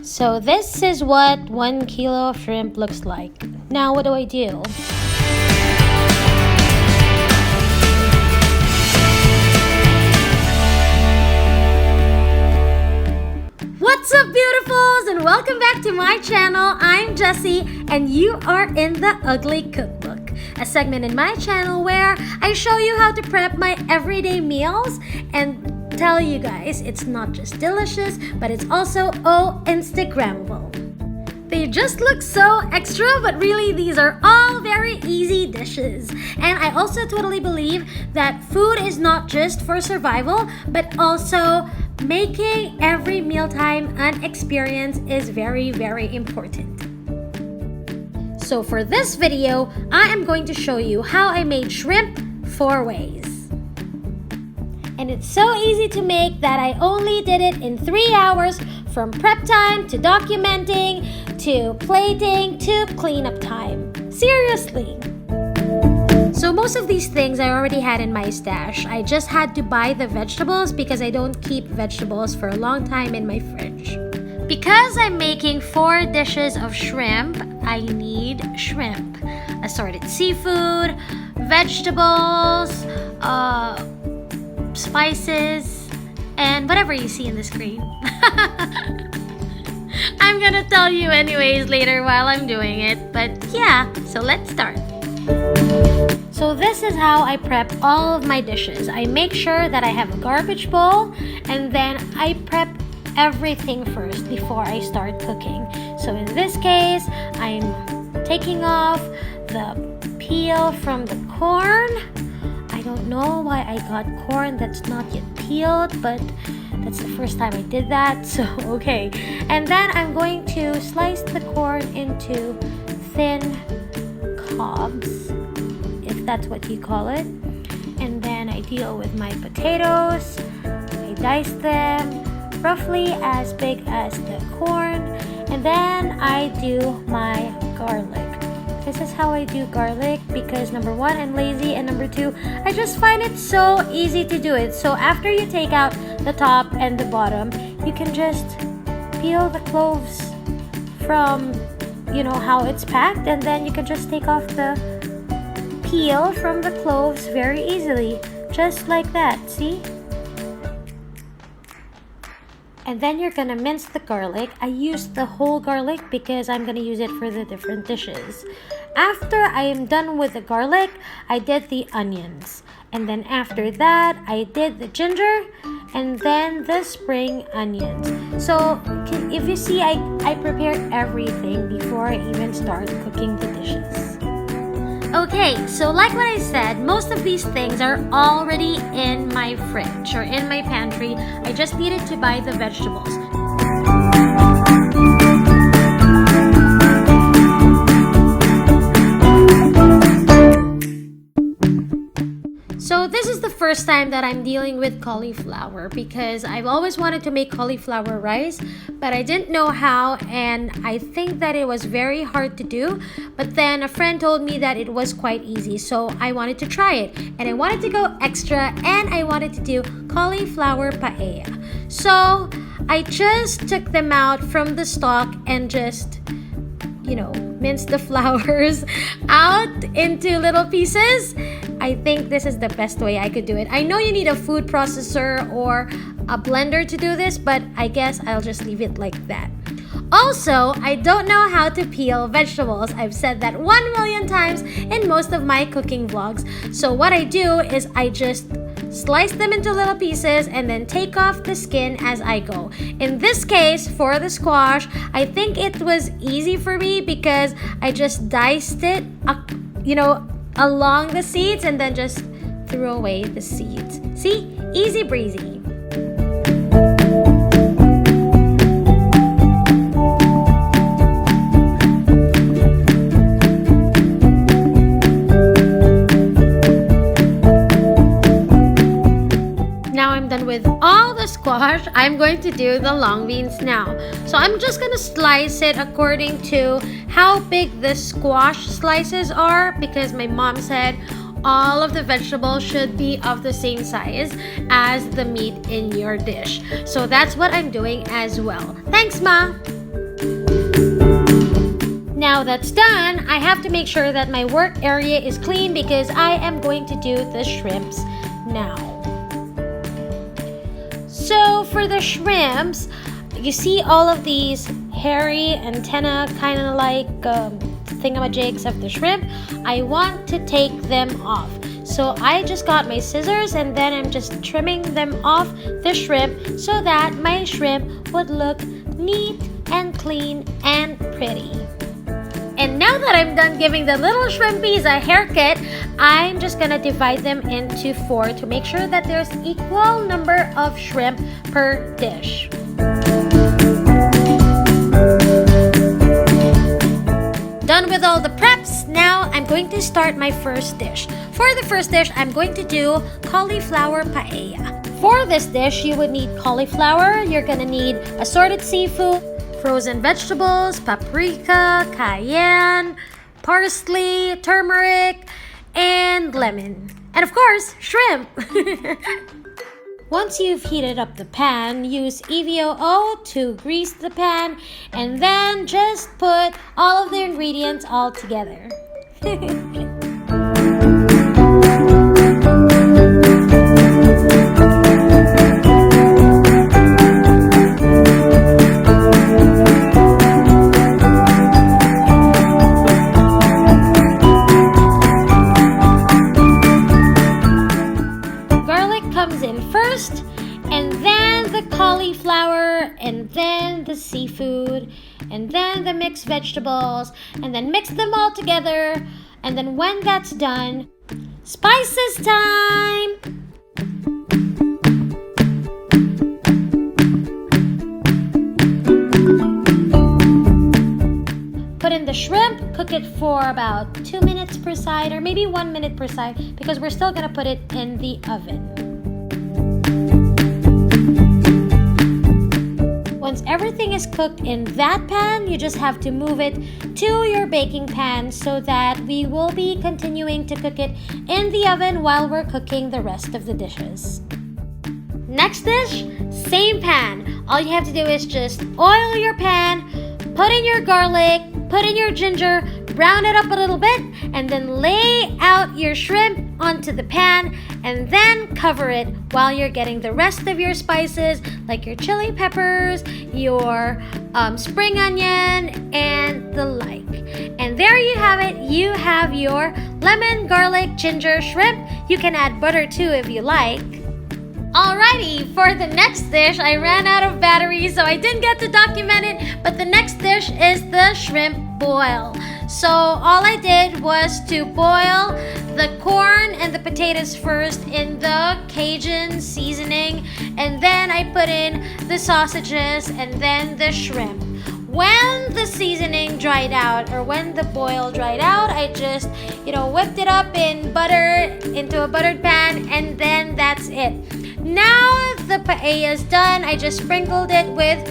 So this is what 1 kilo of shrimp looks like. Now what do I do? What's up, beautifuls, and welcome back to my channel. I'm Jessie and you are in the Ugly Cookbook, a segment in my channel where I show you how to prep my everyday meals and tell you guys it's not just delicious, but it's also Instagrammable. They just look so extra, but really these are all very easy dishes. And I also totally believe that food is not just for survival, but also making every mealtime an experience is very, very important. So for this video, I am going to show you how I made shrimp 4 ways. And it's so easy to make that I only did it in 3 hours, from prep time to documenting to plating to cleanup time. Seriously. So most of these things I already had in my stash. I just had to buy the vegetables because I don't keep vegetables for a long time in my fridge. Because I'm making 4 dishes of shrimp, I need shrimp, assorted seafood, vegetables, spices, and whatever you see in the screen. I'm gonna tell you anyways later while I'm doing it, but yeah, so let's start. So this is how I prep all of my dishes. I make sure that I have a garbage bowl, and then I prep everything first before I start cooking. So in this case, I'm taking off the peel from the corn. I don't know why I got corn that's not yet peeled, but that's the first time I did that, so okay. And then I'm going to slice the corn into thin cobs, if that's what you call it. And then I deal with my potatoes. I dice them roughly as big as the corn. And then I do my garlic. This is how I do garlic because number 1, I'm lazy, and number 2, I just find it so easy to do it. So after you take out the top and the bottom, you can just peel the cloves from, how it's packed, and then you can just take off the peel from the cloves very easily, just like that, see? And then you're gonna mince the garlic. I used the whole garlic because I'm gonna use it for the different dishes. After I am done with the garlic, I did the onions. And then after that, I did the ginger and then the spring onions. So if you see, I prepared everything before I even start cooking the dishes. Okay, so like what I said, most of these things are already in my fridge or in my pantry. I just needed to buy the vegetables. So this is the first time that I'm dealing with cauliflower because I've always wanted to make cauliflower rice, but I didn't know how, and I think that it was very hard to do. But then a friend told me that it was quite easy, so I wanted to try it. And I wanted to go extra, and I wanted to do cauliflower paella. So I just took them out from the stalk and just mince the flowers out into little pieces. I think this is the best way I could do it. I know you need a food processor or a blender to do this, but I guess I'll just leave it like that. Also, I don't know how to peel vegetables. I've said that 1 million times in most of my cooking vlogs. So what I do is I just slice them into little pieces and then take off the skin as I go. In this case, for the squash, I think it was easy for me because I just diced it, along the seeds and then just threw away the seeds. See? Easy breezy. Now I'm done with all the squash. I'm going to do the long beans now. So I'm just gonna slice it according to how big the squash slices are because my mom said all of the vegetables should be of the same size as the meat in your dish. So that's what I'm doing as well. Thanks, Ma! Now that's done, I have to make sure that my work area is clean because I am going to do the shrimps now. So for the shrimps, you see all of these hairy antenna kind of like thingamajigs of the shrimp. I want to take them off. So I just got my scissors and then I'm just trimming them off the shrimp so that my shrimp would look neat and clean and pretty. And now that I'm done giving the little shrimpies a haircut, I'm just gonna divide them into 4 to make sure that there's equal number of shrimp per dish. Done with all the preps, now I'm going to start my first dish. For the first dish, I'm going to do cauliflower paella. For this dish, you would need cauliflower, you're gonna need assorted seafood, frozen vegetables, paprika, cayenne, parsley, turmeric, and lemon. And of course, shrimp! Once you've heated up the pan, use EVOO to grease the pan and then just put all of the ingredients all together. And then the cauliflower, and then the seafood, and then the mixed vegetables, and then mix them all together. And then when that's done, spices time! Put in the shrimp, cook it for about 2 minutes per side, or maybe 1 minute per side, because we're still gonna put it in the oven. Once everything is cooked in that pan, you just have to move it to your baking pan so that we will be continuing to cook it in the oven while we're cooking the rest of the dishes. Next dish, same pan. All you have to do is just oil your pan, put in your garlic, put in your ginger, brown it up a little bit, and then lay out your shrimp onto the pan and then cover it while you're getting the rest of your spices like your chili peppers, your spring onion, and the like. And there you have it. You have your lemon, garlic, ginger shrimp. You can add butter too if you like. Alrighty, for the next dish, I ran out of batteries, so I didn't get to document it, but the next dish is the shrimp boil. So all I did was to boil the corn and the potatoes first in the Cajun seasoning, and then I put in the sausages and then the shrimp. When the seasoning dried out, or when the boil dried out, I just, whipped it up in butter into a buttered pan, and then that's it. Now the paella is done. I just sprinkled it with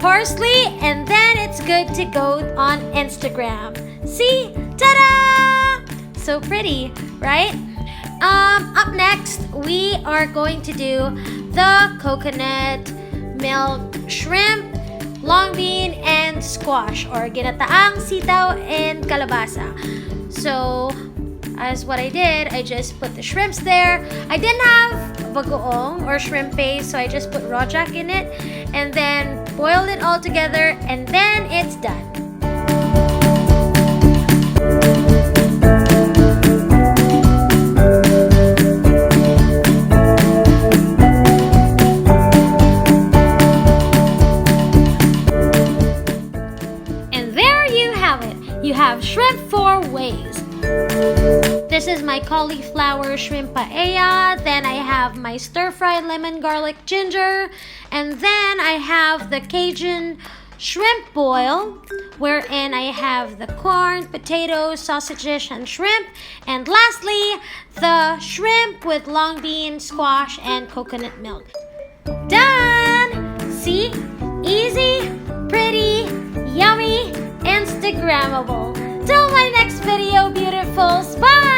parsley, and then it's good to go on Instagram. See? Ta-da! So pretty, right? Up next, we are going to do the coconut milk shrimp, long bean, and squash, or ginataang sitaw and kalabasa. So, as what I did, I just put the shrimps there. I didn't have bagoong or shrimp paste, so I just put rojak in it and then boiled it all together, and then it's done. And there you have it. You have shrimp 4 ways. This is my cauliflower shrimp paella. Then I have my stir-fried lemon, garlic, ginger. And then I have the Cajun shrimp boil, wherein I have the corn, potatoes, sausages, and shrimp. And lastly, the shrimp with long bean, squash, and coconut milk. Done! See? Easy, pretty, yummy, Instagrammable. Till my next video, beautifuls. Bye!